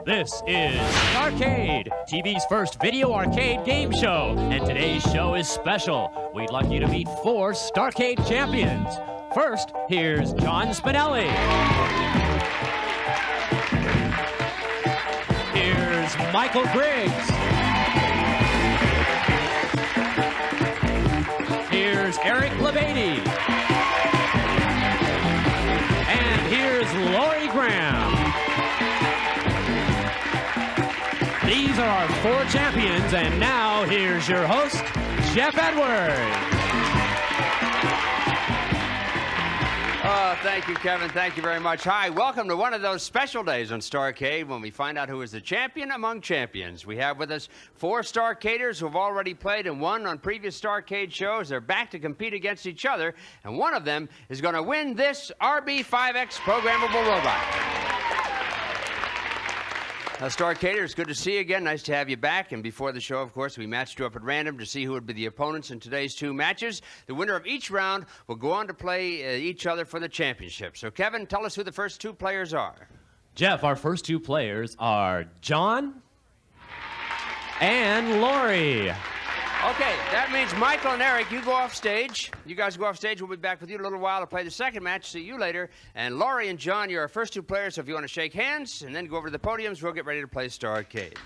This is Starcade, TV's first video arcade game show, and today's show is special. We'd like you to meet 4 Starcade champions. First, here's John Spinelli. Here's Michael Griggs. Here's LaBadie. And here's Lori Graham. These are our 4 champions, and now here's your host, Jeff Edwards. Thank you, Kevin. Thank you very much. Hi, welcome to one of those special days on Starcade when we find out who is the champion among champions. We have with us 4 Starcaders who have already played and won on previous Starcade shows. They're back to compete against each other, and one of them is going to win this RB5X programmable robot. Now, Starcaders, good to see you again. Nice to have you back. And before the show, of course, we matched you up at random to see who would be the opponents in today's 2 matches. The winner of each round will go on to play each other for the championship. So, Kevin, tell us who the first 2 players are. Jeff, our first 2 players are John and Lori. Okay, that means Michael and Eric, you go off stage. You guys go off stage. We'll be back with you in a little while to play the second match. See you later. And Lori and John, you're our first 2 players, so if you want to shake hands and then go over to the podiums, we'll get ready to play Starcade.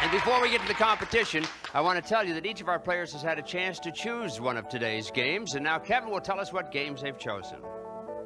And before we get to the competition, I want to tell you that each of our players has had a chance to choose one of today's games, and now Kevin will tell us what games they've chosen.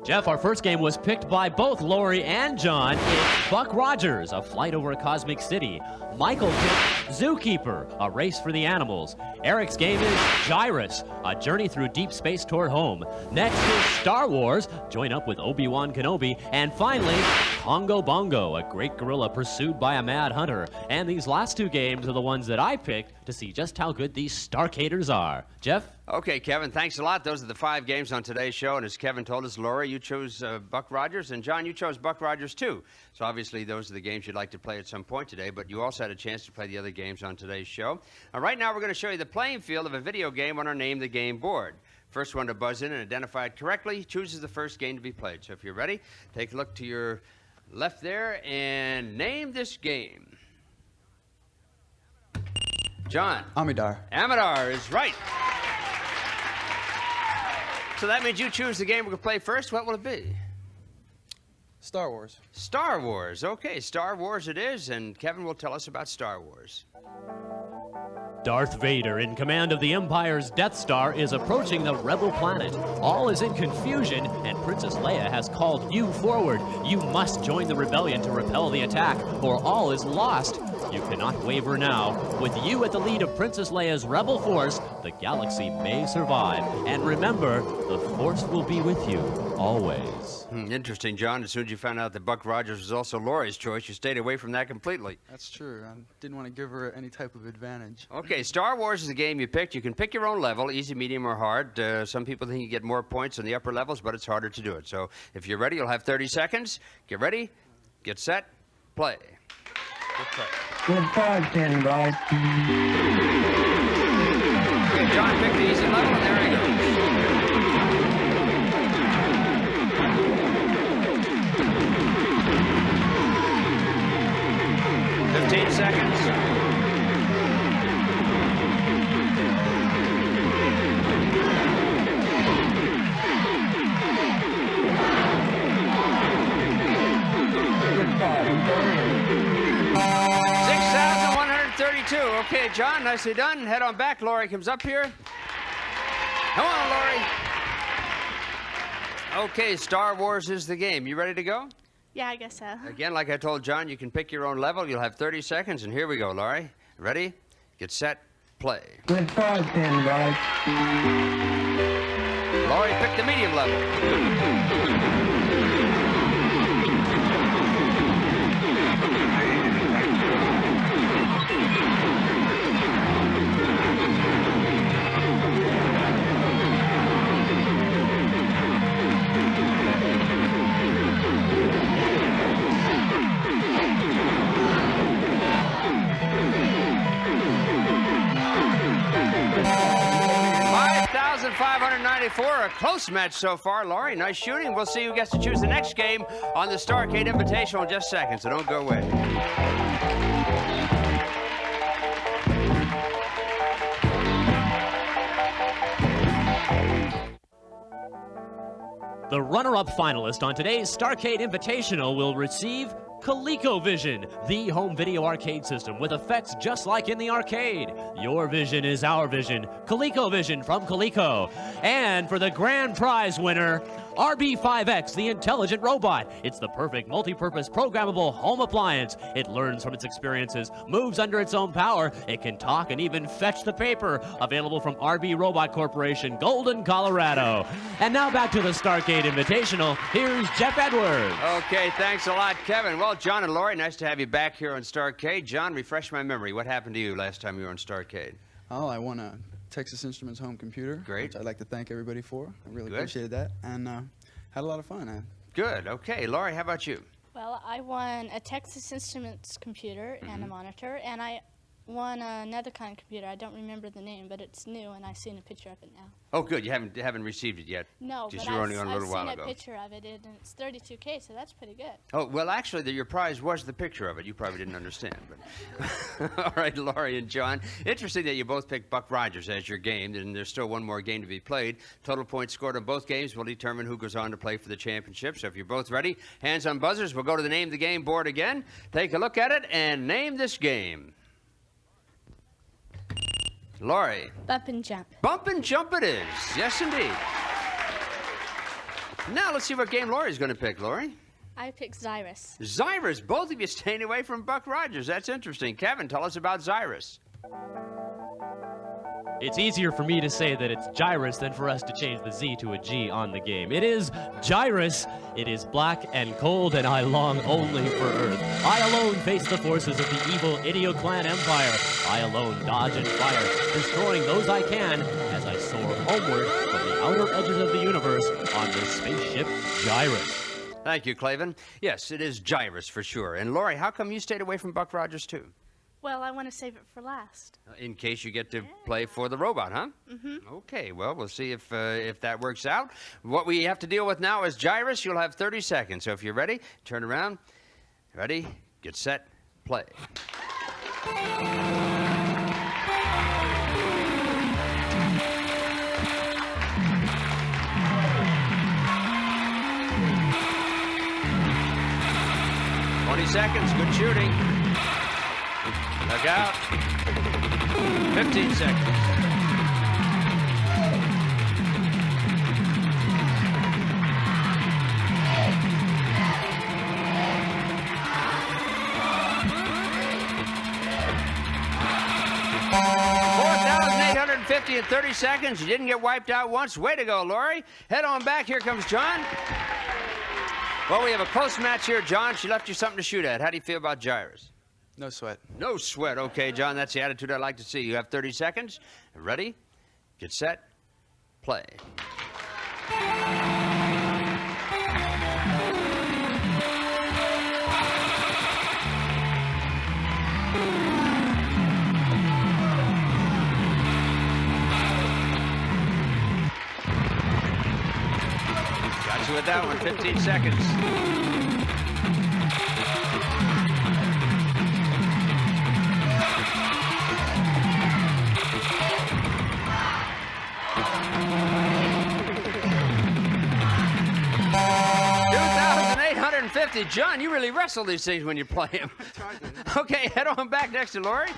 Jeff, our first game was picked by both Lori and John. It's Buck Rogers, a flight over a cosmic city. Michael picked Zookeeper, a race for the animals. Eric's game is Gyruss, a journey through deep space toward home. Next is Star Wars, join up with Obi-Wan Kenobi. And finally, Congo Bongo, a great gorilla pursued by a mad hunter. And these last 2 games are the ones that I picked to see just how good these Starcaders are. Jeff? Okay, Kevin, thanks a lot. Those are the 5 games on today's show. And as Kevin told us, Lori, you chose Buck Rogers. And John, you chose Buck Rogers, too. So obviously, those are the games you'd like to play at some point today. But you also had a chance to play the other games on today's show. Right now, we're going to show you the playing field of a video game on our Name the Game board. First one to buzz in and identify it correctly chooses the first game to be played. So if you're ready, take a look to your left there and name this game. John. Amidar. Amidar is right. So that means you choose the game we're going to play first. What will it be? Star Wars. Star Wars. Okay, Star Wars it is, and Kevin will tell us about Star Wars. Darth Vader, in command of the Empire's Death Star, is approaching the rebel planet. All is in confusion, and Princess Leia has called you forward. You must join the rebellion to repel the attack, or all is lost. You cannot waver now. With you at the lead of Princess Leia's rebel force, the galaxy may survive. And remember, the Force will be with you, always. Interesting, John. As soon as you found out that Buck Rogers was also Lori's choice, you stayed away from that completely. That's true. I didn't want to give her any type of advantage. Okay, Star Wars is the game you picked. You can pick your own level, easy, medium, or hard. Some people think you get more points on the upper levels, but it's harder to do it. So if you're ready, you'll have 30 seconds. Get ready, get set, play. Good fortune, boys. Okay, John picked the easy level, and there he goes. Seconds. 6,132. Okay, John, nicely done. Head on back. Lori comes up here. Come on, Lori. Okay, Star Wars is the game. You ready to go? Yeah, I guess so. Again, like I told John, you can pick your own level. You'll have 30 seconds, and here we go, Lori. Ready? Get set, play. Good fortune, boys. Lori picked the medium level. 5,599 94, a close match so far. Laurie, nice shooting. We'll see who gets to choose the next game on the Starcade Invitational in just seconds, so don't go away. The runner-up finalist on today's Starcade Invitational will receive ColecoVision, the home video arcade system with effects just like in the arcade. Your vision is our vision. ColecoVision from Coleco. And for the grand prize winner, RB5X, the intelligent robot. It's the perfect multi-purpose programmable home appliance. It learns from its experiences, moves under its own power. It can talk and even fetch the paper. Available from RB Robot Corporation, Golden, Colorado. And now back to the Starcade Invitational. Here's Jeff Edwards. Okay, thanks a lot, Kevin. Well, John and Laurie, nice to have you back here on Starcade. John, refresh my memory. What happened to you last time you were on Starcade? Oh, I won a Texas Instruments home computer. Great. Which I'd like to thank everybody for. I really appreciated that. And had a lot of fun. Good. Okay. Laurie, how about you? Well, I won a Texas Instruments computer and a monitor, and I won another kind of computer. I don't remember the name, but it's new, and I've seen a picture of it now. Oh, good. You haven't received it yet. No, just but you were only on a I've little while seen ago. a picture of it, and it's 32K, so that's pretty good. Oh, well, actually, your prize was the picture of it. You probably didn't understand. But all right, Laurie and John. Interesting that you both picked Buck Rogers as your game, and there's still one more game to be played. Total points scored on both games will determine who goes on to play for the championship. So if you're both ready, hands on buzzers. We'll go to the name of the game board again. Take a look at it and name this game. Laurie. Bump and jump. Bump and jump it is. Yes, indeed. Now let's see what game Laurie's going to pick, Laurie. I picked Gyruss. Gyruss. Both of you staying away from Buck Rogers. That's interesting. Kevin, tell us about Gyruss. It's easier for me to say that it's Gyruss than for us to change the Z to a G on the game. It is Gyruss. It is black and cold, and I long only for Earth. I alone face the forces of the evil Idioclan Empire. I alone dodge and fire, destroying those I can as I soar homeward from the outer edges of the universe on the spaceship Gyruss. Thank you, Clavin. Yes, it is Gyruss for sure. And Laurie, how come you stayed away from Buck Rogers too? Well, I want to save it for last. In case you get to play for the robot, huh? Mm-hmm. Okay, well, we'll see if that works out. What we have to deal with now is Gyruss. You'll have 30 seconds. So if you're ready, turn around. Ready, get set, play. Seconds, good shooting. Look out. 15 seconds. $4,850 in 30 seconds. You didn't get wiped out once. Way to go, Laurie. Head on back. Here comes John. Well, we have a close match here, John. She left you something to shoot at. How do you feel about Gyruss? No sweat. No sweat. Okay, John, that's the attitude I'd like to see. You have 30 seconds. Ready? Get set. Play. Got you with that one. 15 seconds. John, you really wrestle these things when you play them. Okay, head on back next to Laurie.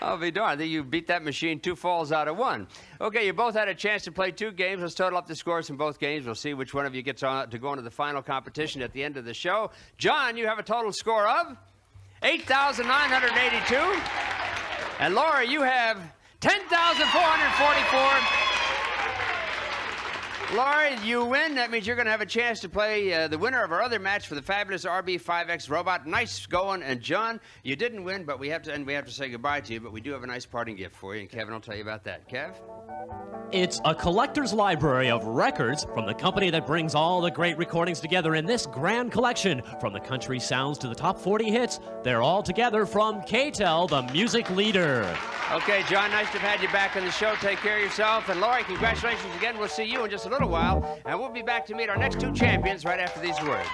I'll be darned. You beat that machine 2 falls out of 1. Okay, you both had a chance to play 2 games. Let's total up the scores from both games. We'll see which one of you gets on to go into the final competition at the end of the show. John, you have a total score of 8,982. And Laurie, you have 10,444. Laurie, you win. That means you're going to have a chance to play the winner of our other match for the fabulous RB5X robot. Nice going. And John, you didn't win, but we have to say goodbye to you. But we do have a nice parting gift for you, and Kevin will tell you about that. Kev? It's a collector's library of records from the company that brings all the great recordings together in this grand collection. From the country sounds to the top 40 hits, they're all together from K-Tel, the music leader. Okay, John, nice to have had you back on the show. Take care of yourself. And Laurie, congratulations again. We'll see you in just a little while. And we'll be back to meet our next two champions right after these words.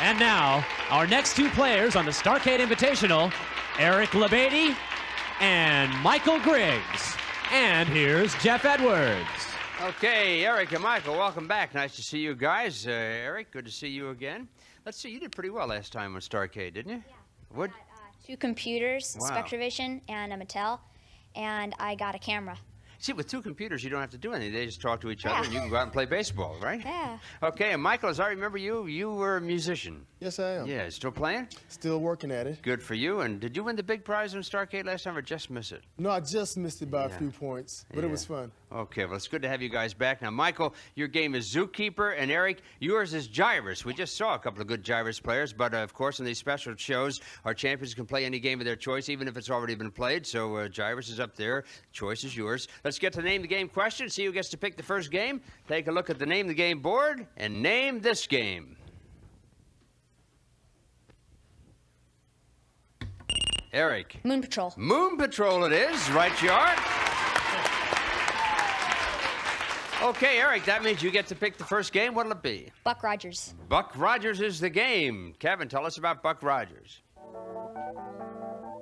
And now, our next two players on the Starcade Invitational, LaBadie and Michael Griggs. And here's Jeff Edwards. Okay, Eric and Michael, welcome back. Nice to see you guys. Eric, good to see you again. Let's see, you did pretty well last time on Starcade, didn't you? Yeah. What? I got 2 computers, Wow. Spectravision and a Mattel, and I got a camera. See, with 2 computers, you don't have to do anything. They just talk to each Yeah. other, and you can go out and play baseball, right? Yeah. Okay, and Michael, as I remember you were a musician. Yes, I am. Yeah, still playing? Still working at it. Good for you. And did you win the big prize on Starcade last time, or just miss it? No, I just missed it by Yeah. a few points, but it was fun. Okay, well, it's good to have you guys back. Now, Michael, your game is Zookeeper, and Eric, yours is Gyruss. We just saw a couple of good Gyruss players, but of course, in these special shows, our champions can play any game of their choice, even if it's already been played. So Gyruss is up there. Choice is yours. Let's get to name the game question. See who gets to pick the first game. Take a look at the name the game board and name this game. Eric. Moon Patrol. Moon Patrol it is. Right you are. Okay, Eric, that means you get to pick the first game. What'll it be? Buck Rogers. Buck Rogers is the game. Kevin, tell us about Buck Rogers.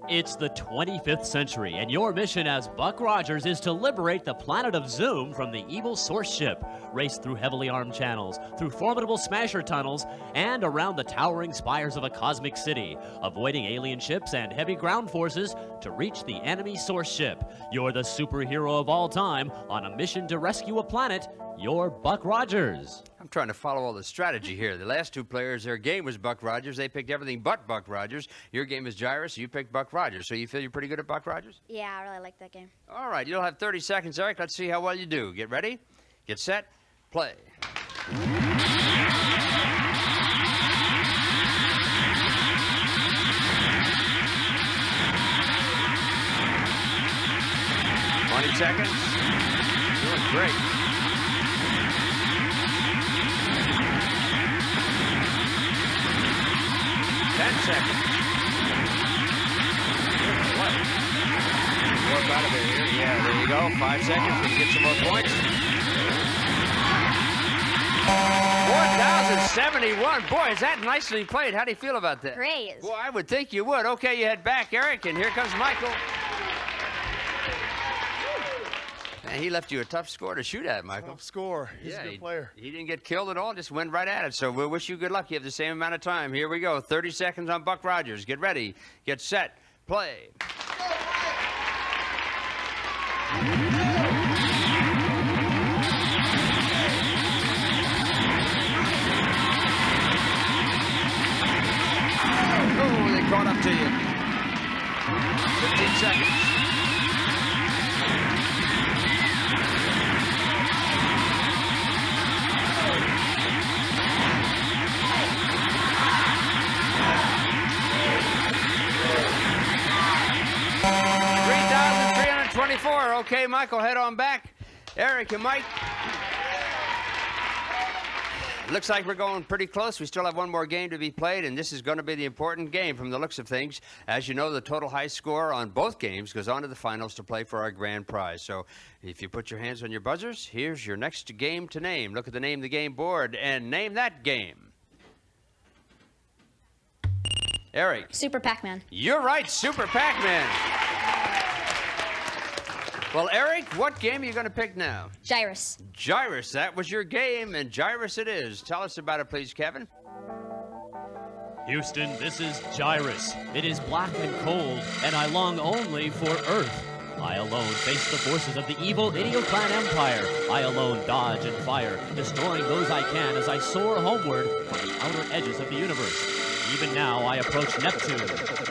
It's the 25th century, and your mission as Buck Rogers is to liberate the planet of Zoom from the evil source ship. Race through heavily armed channels, through formidable smasher tunnels, and around the towering spires of a cosmic city, avoiding alien ships and heavy ground forces to reach the enemy source ship. You're the superhero of all time on a mission to rescue a planet. You're Buck Rogers. I'm trying to follow all the strategy here. The last two players, their game was Buck Rogers. They picked everything but Buck Rogers. Your game is Gyruss. You picked Buck Rogers. So you feel you're pretty good at Buck Rogers? Yeah, I really like that game. All right, you'll have 30 seconds, Eric. Let's see how well you do. Get ready, get set, play. Seconds. Doing great. 10 seconds. Work out of it here. Yeah, there you go. 5 seconds. We can get some more points. 4,071. Boy, is that nicely played. How do you feel about that? Great. Well, I would think you would. Okay, you head back, Eric, and here comes Michael. And he left you a tough score to shoot at, Michael. Tough score. He's a good player. He didn't get killed at all, just went right at it. So we'll wish you good luck. You have the same amount of time. Here we go. 30 seconds on Buck Rogers. Get ready. Get set. Play. Oh, they caught up to you. 15 seconds. Okay, Michael, head on back. Eric and Mike. Looks like we're going pretty close. We still have one more game to be played, and this is going to be the important game from the looks of things. As you know, the total high score on both games goes on to the finals to play for our grand prize. So if you put your hands on your buzzers, here's your next game to name. Look at the name of the game board and name that game. Eric. Super Pac-Man. You're right, Super Pac-Man. Well, Eric, what game are you going to pick now? Gyruss. Gyruss, that was your game, and Gyruss it is. Tell us about it, please, Kevin. Houston, this is Gyruss. It is black and cold, and I long only for Earth. I alone face the forces of the evil Idioclan Empire. I alone dodge and fire, destroying those I can as I soar homeward from the outer edges of the universe. Even now, I approach Neptune,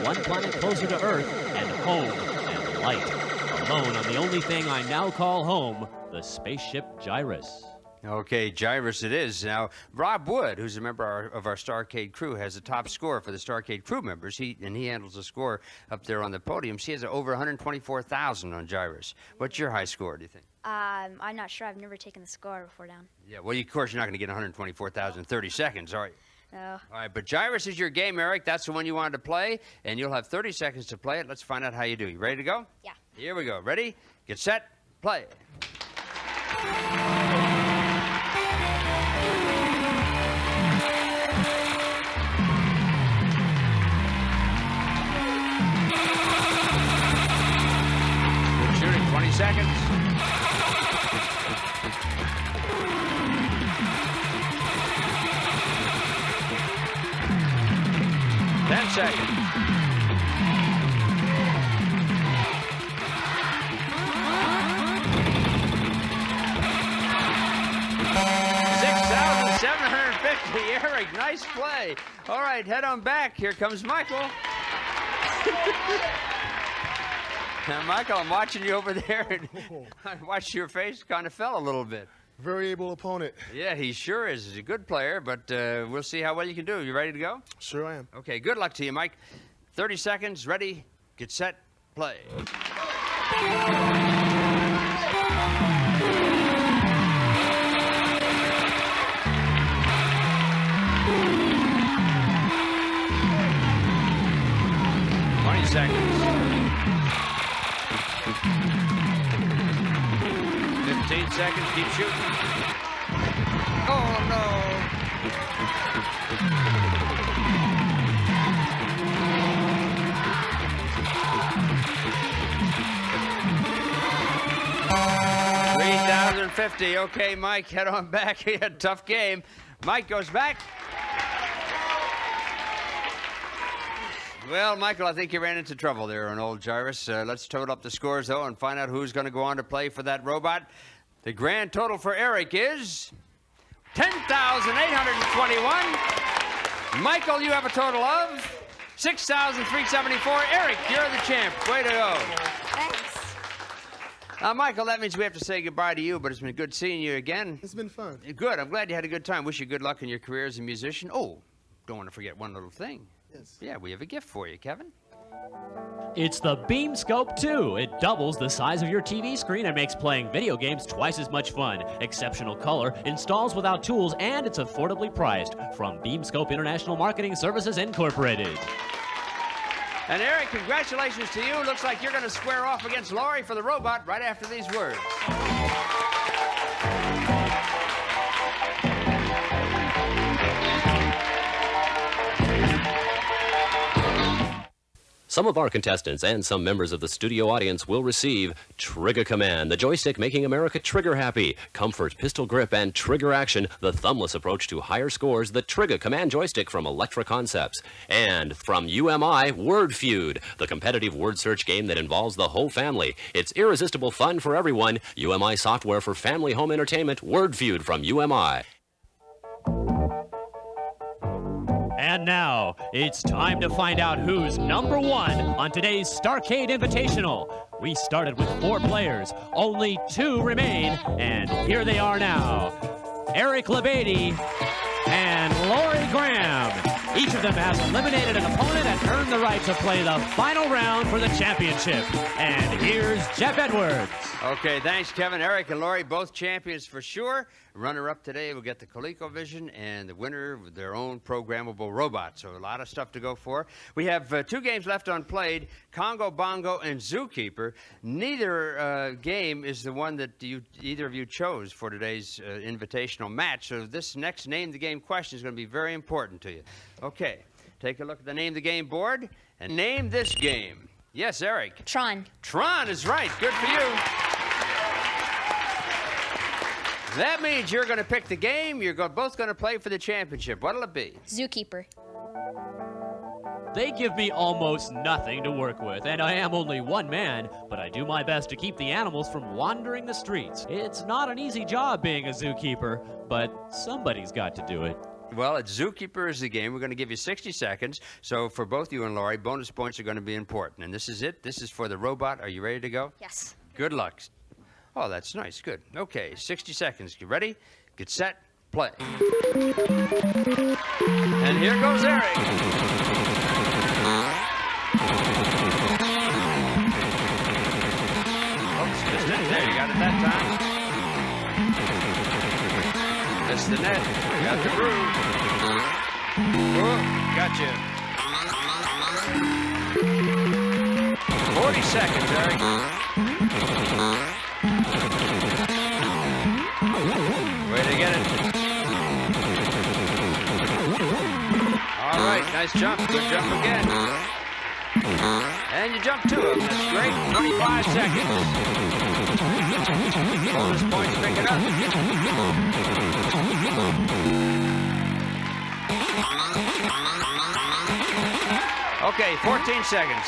one planet closer to Earth, and home and light. Alone on the only thing I now call home, the spaceship Gyruss. Okay, Gyruss it is. Now, Rob Wood, who's a member of our Starcade crew, has the top score for the Starcade crew members. He handles the score up there on the podium. He has over 124,000 on Gyruss. What's your high score, do you think? I'm not sure. I've never taken the score before down. Yeah, well, of course, you're not going to get 124,000 in 30 seconds, are you? No. All right, but Gyruss is your game, Eric. That's the one you wanted to play, and you'll have 30 seconds to play it. Let's find out how you do. You ready to go? Yeah. Here we go. Ready? Get set. Play. Good shooting. 20 seconds. Seconds. $6,750, Eric, nice play. All right, head on back. Here comes Michael. Now, Michael, I'm watching you over there, and I watched your face kind of fell a little bit. Very able opponent. Yeah, he sure is. He's a good player, but we'll see how well you can do. You ready to go? Sure I am. Okay, good luck to you, Mike. 30 seconds, ready, get set, play. Seconds. 15 seconds, keep shooting. Oh, no. $3,050. Okay, Mike, head on back. He had a tough game. Mike goes back. Well, Michael, I think you ran into trouble there on old Gyruss. Let's total up the scores, though, and find out who's going to go on to play for that robot. The grand total for Eric is $10,821. Michael, you have a total of $6,374. Eric, you're the champ. Way to go. Thanks. Now, Michael, that means we have to say goodbye to you, but it's been good seeing you again. It's been fun. Good. I'm glad you had a good time. Wish you good luck in your career as a musician. Oh, don't want to forget one little thing. Yes. Yeah, we have a gift for you, Kevin. It's the Beam Scope 2. It doubles the size of your TV screen and makes playing video games twice as much fun. Exceptional color, installs without tools, and it's affordably priced. From Beam Scope International Marketing Services Incorporated. And Eric, congratulations to you. Looks like you're going to square off against Laurie for the robot right after these words. Some of our contestants and some members of the studio audience will receive Trigger Command, the joystick making America trigger happy. Comfort, pistol grip, and trigger action, the thumbless approach to higher scores, the Trigger Command joystick from Electra Concepts. And from UMI, Word Feud, the competitive word search game that involves the whole family. It's irresistible fun for everyone. UMI software for family home entertainment, Word Feud from UMI. And now, it's time to find out who's number one on today's Starcade Invitational. We started with 4 players, only 2 remain, and here they are now. Eric LaBadie and Laurie Graham. Each of them has eliminated an opponent and earned the right to play the final round for the championship. And here's Jeff Edwards. Okay, thanks, Kevin. Eric and Laurie, both champions for sure. Runner-up today will get the ColecoVision, and the winner with their own programmable robot. So a lot of stuff to go for. We have 2 games left unplayed, Congo, Bongo, and Zookeeper. Neither game is the one that either of you chose for today's invitational match. So this next Name the Game question is going to be very important to you. Okay, take a look at the Name the Game board and name this game. Yes, Eric. Tron. Tron is right. Good for you. That means you're going to pick the game. You're both going to play for the championship. What'll it be? Zookeeper. They give me almost nothing to work with, and I am only one man, but I do my best to keep the animals from wandering the streets. It's not an easy job being a zookeeper, but somebody's got to do it. Well, it's Zookeeper is the game. We're going to give you 60 seconds. So for both you and Laurie, bonus points are going to be important. And this is it. This is for the robot. Are you ready to go? Yes. Good luck. Oh, that's nice. Good. Okay, 60 seconds. You ready? Get set, play. And here goes Eric. Oops, missed it. There, you got it that time. Missed the net. Got the groove. Oh, gotcha. 40 seconds, Eric. Way to get it. All right, nice jump. Good jump again. And you jump 2 of them. That's great. 25 seconds. Bonus points picking up. Okay, 14 seconds.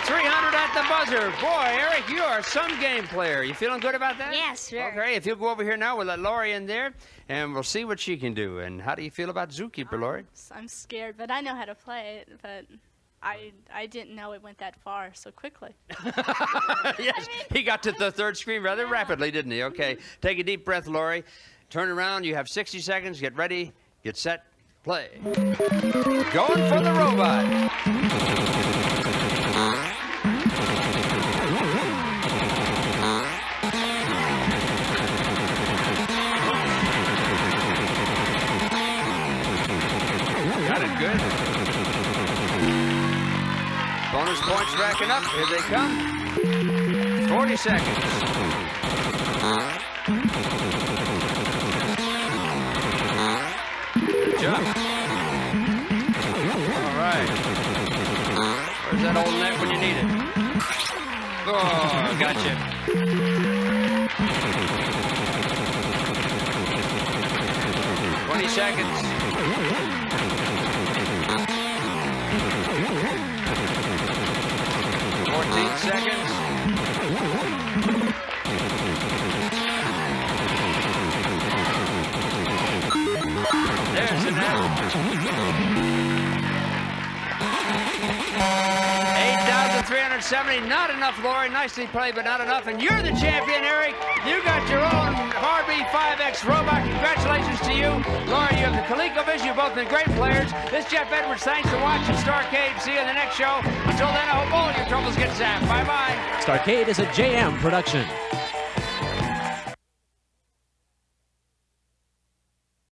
$22,300 at the buzzer. Boy, Eric, you are some game player. You feeling good about that? Yes, sure. Okay, if you'll go over here now, we'll let Lori in there, and we'll see what she can do. And how do you feel about Zookeeper, Lori? I'm scared, but I know how to play it, but I didn't know it went that far so quickly. Yes, he got to the 3rd screen rather rapidly, didn't he? Okay, take a deep breath, Lori. Turn around. You have 60 seconds. Get ready. Get set. Play. Going for the robot. Got it good. Bonus points racking up. Here they come. 40 seconds. Good job. All right. Where's that old net when you need it? Oh, gotcha. Seconds. 14 seconds. There's the net. 8,370. Not enough, Lori. Nicely played, but not enough. And you're the champion, Eric. You got your own RB5X robot. Congratulations to you. Lori, you have the ColecoVision. You've both been great players. This is Jeff Edwards. Thanks for watching Starcade. See you in the next show. Until then, I hope all your troubles get zapped. Bye-bye. Starcade is a JM production.